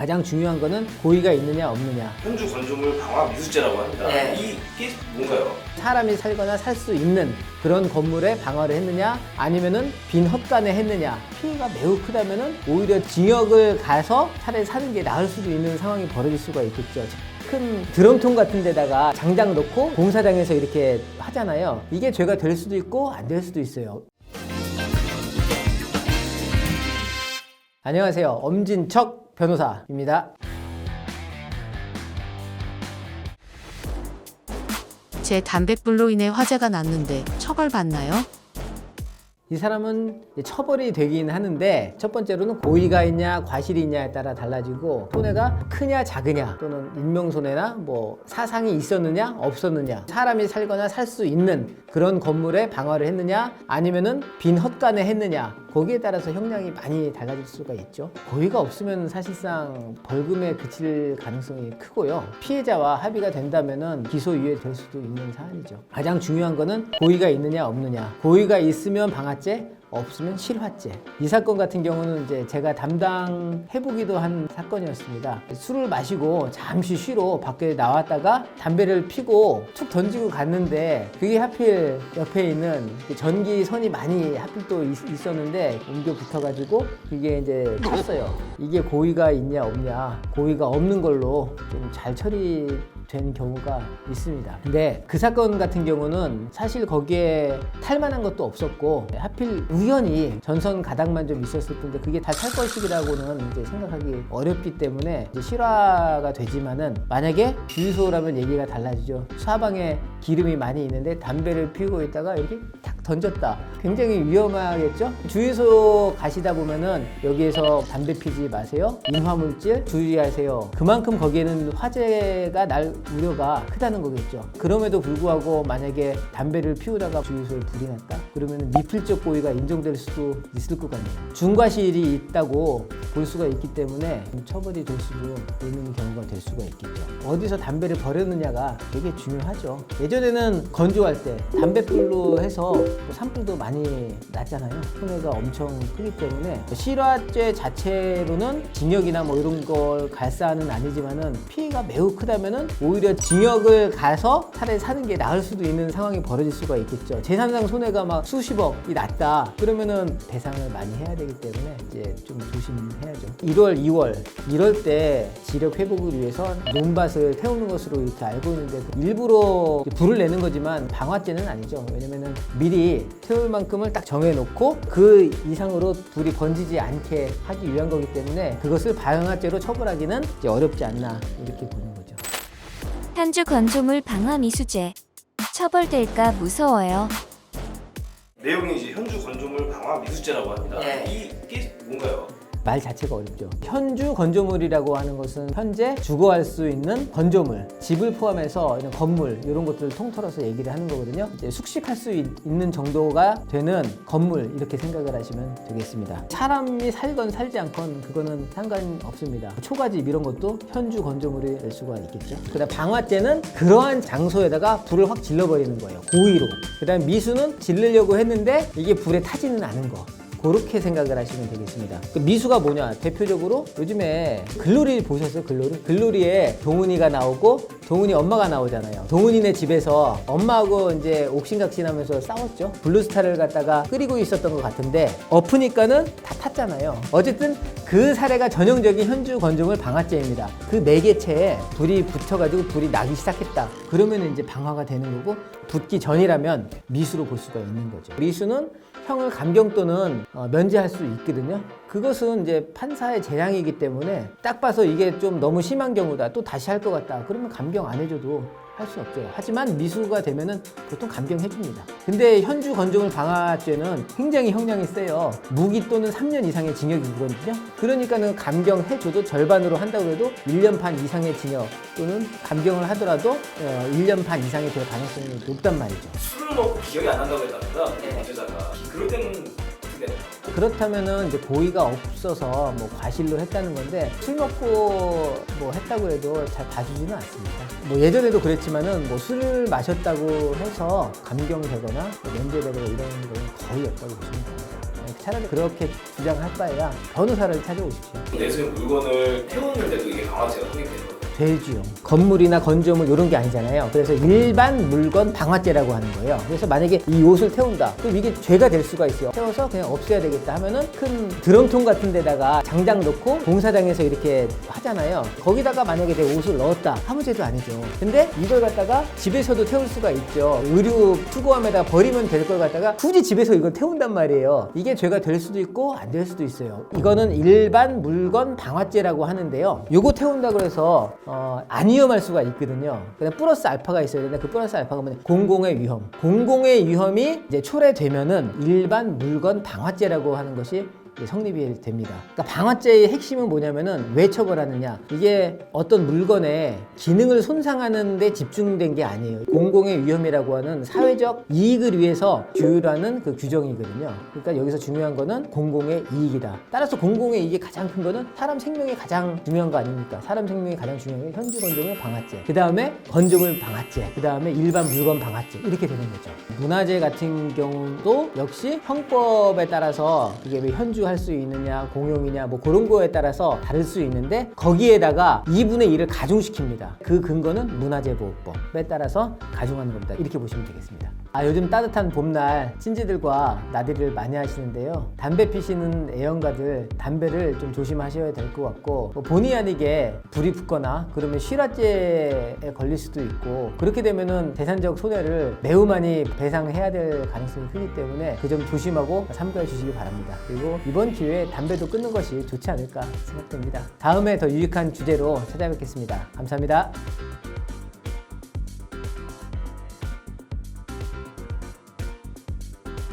가장 중요한 거는 고의가 있느냐 없느냐. 현주 건조물 방화 미수죄라고 합니다. 네. 이게 뭔가요? 사람이 살거나 살 수 있는 그런 건물에 방화를 했느냐 아니면은 빈 헛간에 했느냐. 피해가 매우 크다면은 오히려 징역을 가서 차라리 사는 게 나을 수도 있는 상황이 벌어질 수가 있겠죠. 큰 드럼통 같은 데다가 장작 넣고 공사장에서 이렇게 하잖아요. 이게 죄가 될 수도 있고 안 될 수도 있어요. 안녕하세요. 엄진척 변호사입니다. 제 담뱃불로 인해 화재가 났는데 처벌받나요? 이 사람은 처벌이 되긴 하는데 첫 번째로는 고의가 있냐 과실이 있냐에 따라 달라지고 손해가 크냐 작으냐 또는 인명손해나 뭐 사상이 있었느냐 없었느냐 사람이 살거나 살 수 있는 그런 건물에 방화를 했느냐 아니면은 빈 헛간에 했느냐 거기에 따라서 형량이 많이 달라질 수가 있죠. 고의가 없으면 사실상 벌금에 그칠 가능성이 크고요. 피해자와 합의가 된다면은 기소유예 될 수도 있는 사안이죠. 가장 중요한 거는 고의가 있느냐 없느냐. 고의가 있으면 방화죄, 없으면 실화죄. 이 사건 같은 경우는 이제 제가 담당해보기도 한 사건이었습니다. 술을 마시고 잠시 쉬러 밖에 나왔다가 담배를 피고 툭 던지고 갔는데 그게 하필 옆에 있는 전기선이 많이 하필 또 있었는데 옮겨 붙어가지고 그게 이제 탔어요. 이게 고의가 있냐 없냐. 고의가 없는 걸로 좀 잘 처리된 경우가 있습니다. 근데 그 사건 같은 경우는 사실 거기에 탈만한 것도 없었고 하필 우연히 전선 가닥만 좀 있었을 텐데 그게 다 탈 것이라고는 이제 생각하기 어렵기 때문에 이제 실화가 되지만은 만약에 주유소라면 얘기가 달라지죠. 사방에 기름이 많이 있는데 담배를 피우고 있다가 이렇게 탁 던졌다. 굉장히 위험하겠죠? 주유소 가시다 보면은 여기에서 담배 피지 마세요. 인화물질 주의하세요. 그만큼 거기에는 화재가 날 우려가 크다는 거겠죠. 그럼에도 불구하고 만약에 담배를 피우다가 주유소에 불이 났다? 그러면 미필적 고의가 인정될 수도 있을 것 같네요. 중과실이 있다고 볼 수가 있기 때문에 처벌이 될 수도 있는 경우가 될 수가 있겠죠. 어디서 담배를 버렸느냐가 되게 중요하죠. 예전에는 건조할 때 담뱃불로 해서 산불도 많이 났잖아요. 손해가 엄청 크기 때문에 실화죄 자체로는 징역이나 뭐 이런 걸 갈 사안은 아니지만은 피해가 매우 크다면은 오히려 징역을 가서 차라리 사는 게 나을 수도 있는 상황이 벌어질 수가 있겠죠. 재산상 손해가 막 수십억이 났다. 그러면은 배상을 많이 해야 되기 때문에 이제 좀 조심해야죠. 1월, 2월 이럴 때 지력 회복을 위해서 논밭을 태우는 것으로 이렇게 알고 있는데 일부러 불을 내는 거지만 방화죄는 아니죠. 왜냐면은 미리 태울 만큼을 딱 정해놓고 그 이상으로 불이 번지지 않게 하기 위한 거기 때문에 그것을 방화죄로 처벌하기는 이제 어렵지 않나 이렇게 보는 거죠. 현주 건조물 방화 미수죄. 처벌될까 무서워요. 내용이 이제 현주 건조물 방화 미수죄라고 합니다. 네. 이게 뭔가요? 말 자체가 어렵죠. 현주 건조물이라고 하는 것은 현재 주거할 수 있는 건조물, 집을 포함해서 이런 건물 이런 것들을 통틀어서 얘기를 하는 거거든요. 이제 숙식할 수 있는 정도가 되는 건물 이렇게 생각을 하시면 되겠습니다. 사람이 살건 살지 않건 그거는 상관없습니다. 초가집 이런 것도 현주 건조물이 될 수가 있겠죠. 그다음 방화죄는 그러한 장소에다가 불을 확 질러버리는 거예요. 고의로. 그다음 미수는 질르려고 했는데 이게 불에 타지는 않은 거. 그렇게 생각을 하시면 되겠습니다. 그 미수가 뭐냐? 대표적으로 요즘에 글로리 보셨어요? 글로리? 글로리에 동훈이가 나오고 동훈이 엄마가 나오잖아요. 동훈이네 집에서 엄마하고 이제 옥신각신하면서 싸웠죠. 블루스타를 갖다가 끓이고 있었던 것 같은데 엎으니까는 다 탔잖아요. 어쨌든 그 사례가 전형적인 현주 건조물 방화죄입니다. 그 매개체에 불이 붙어가지고 불이 나기 시작했다. 그러면 이제 방화가 되는 거고 붙기 전이라면 미수로 볼 수가 있는 거죠. 미수는 형을 감경 또는 면제할 수 있거든요. 그것은 이제 판사의 재량이기 때문에 딱 봐서 이게 좀 너무 심한 경우다. 또 다시 할 것 같다. 그러면 감경 안 해줘도 할 수 없죠. 하지만 미수가 되면은 보통 감경해 줍니다. 근데 현주 건조물 방화죄는 굉장히 형량이 세요. 무기 또는 3년 이상의 징역이거든요. 그러니까는 감경해 줘도 절반으로 한다고 해도 1년 반 이상의 징역 또는 감경을 하더라도 1년 반 이상이 될 가능성이 높단 말이죠. 술을 먹고 기억이 안 난다고 했답니다. 범죄자가. 그럴 때는 어떻게 돼요? 그렇다면은 이제 고의가 없어서 뭐 과실로 했다는 건데 술 먹고 뭐 했다고 해도 잘 봐주지는 않습니다. 뭐 예전에도 그랬지만은 뭐 술을 마셨다고 해서 감경되거나 뭐 면제되거나 이런 건 거의 없다고 보시면 됩니다. 차라리 그렇게 주장할 바에야 변호사를 찾아오십시오. 내수인 물건을 태우는데 되지요. 건물이나 건조물 이런 게 아니잖아요. 그래서 일반 물건 방화죄라고 하는 거예요. 그래서 만약에 이 옷을 태운다. 그럼 이게 죄가 될 수가 있어요. 태워서 그냥 없애야 되겠다 하면은 큰 드럼통 같은 데다가 장작 넣고 공사장에서 이렇게 하잖아요. 거기다가 만약에 내 옷을 넣었다. 아무 죄도 아니죠. 근데 이걸 갖다가 집에서도 태울 수가 있죠. 의류 투고함에다가 버리면 될 걸 갖다가 굳이 집에서 이걸 태운단 말이에요. 이게 죄가 될 수도 있고 안 될 수도 있어요. 이거는 일반 물건 방화죄라고 하는데요. 요거 태운다고 해서 안 위험할 수가 있거든요. 그냥 플러스 알파가 있어야 되는데 그 플러스 알파가 뭐냐? 공공의 위험. 공공의 위험이 이제 초래되면은 일반 물건 방화죄라고 하는 것이 성립이 됩니다. 그러니까 방화죄의 핵심은 뭐냐면은 왜 처벌하느냐? 이게 어떤 물건의 기능을 손상하는 데 집중된 게 아니에요. 공공의 위험이라고 하는 사회적 이익을 위해서 규율하는 그 규정이거든요. 그러니까 여기서 중요한 거는 공공의 이익이다. 따라서 공공의 이익이 가장 큰 거는 사람 생명이 가장 중요한 거 아닙니까? 사람 생명이 가장 중요한 게 현주 건조물 방화죄. 그 다음에 건조물 방화죄. 그 다음에 일반 물건 방화죄. 이렇게 되는 거죠. 문화재 같은 경우도 역시 형법에 따라서 이게 왜 현주할 수 있느냐, 공용이냐, 뭐 그런 거에 따라서 다를 수 있는데 거기에다가 2분의 1을 가중시킵니다. 그 근거는 문화재보호법에 따라서 가중하는 겁니다. 이렇게 보시면 되겠습니다. 요즘 따뜻한 봄날 친지들과 나들이를 많이 하시는데요. 담배 피시는 애연가들 담배를 좀 조심하셔야 될 것 같고 뭐 본의 아니게 불이 붙거나 그러면 실화죄에 걸릴 수도 있고 그렇게 되면은 재산적 손해를 매우 많이 배상해야 될 가능성이 크기 때문에 그 점 조심하고 삼가해 주시기 바랍니다. 그리고 이번 기회에 담배도 끊는 것이 좋지 않을까 생각됩니다. 다음에 더 유익한 주제로 찾아뵙겠습니다. 감사합니다.